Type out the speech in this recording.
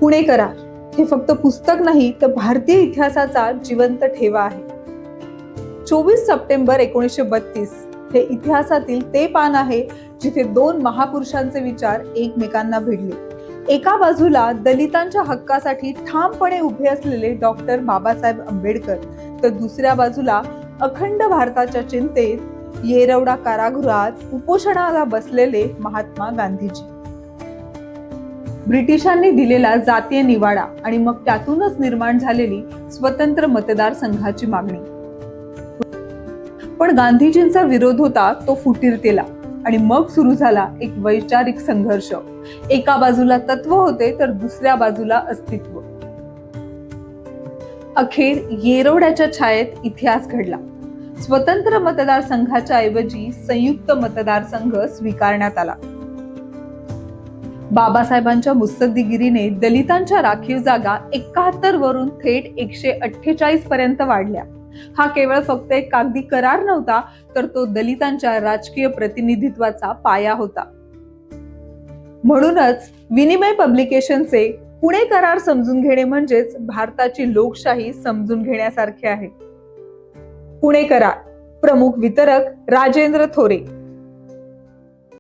पुणे करार हे फक्त पुस्तक नाही तर भारतीय इतिहासाचा जिवंत ठेवा आहे. 24 सप्टेंबर 1932 हे इतिहासातील ते पान आहे जिथे दोन महापुरुषांचे विचार एकमेकांना भिडले. एका बाजूला दलितांच्या हक्कासाठी ठामपणे उभे असलेले डॉक्टर बाबासाहेब आंबेडकर, तर दुसऱ्या बाजूला अखंड भारताच्या चिंतेत येरवडा कारागृहात उपोषणाला बसलेले महात्मा गांधीजी. ब्रिटिशांनी दिलेला जातीय निवाडा आणि मग त्यातूनच निर्माण झालेली स्वतंत्र मतदारसंघाची मागणी. पण गांधीजींचा विरोध होता तो फुटीरतेला आणि मग सुरू झाला एक वैचारिक संघर्ष. एका बाजूला तत्व होते तर दुसऱ्या बाजूला अस्तित्व. अखेर येरवड्याच्या छायेत इतिहास घडला. स्वतंत्र मतदारसंघाच्या ऐवजी संयुक्त मतदारसंघ स्वीकारण्यात आला. बाबासाहेबांच्या मुत्सद्दीगिरीने दलितांच्या राखीव जागा 71 वरून थेट 148 पर्यंत वाढल्या. हा केवळ फक्त एक कागदी करार नव्हता, तर तो दलितांच्या राजकीय प्रतिनिधित्वाचा पाया होता. म्हणूनच विनिमय पब्लिकेशनचे पुणे करार समजून घेणे म्हणजेच भारताची लोकशाही समजून घेण्यासारखे आहे. पुणे करार. प्रमुख वितरक राजेंद्र थोरे.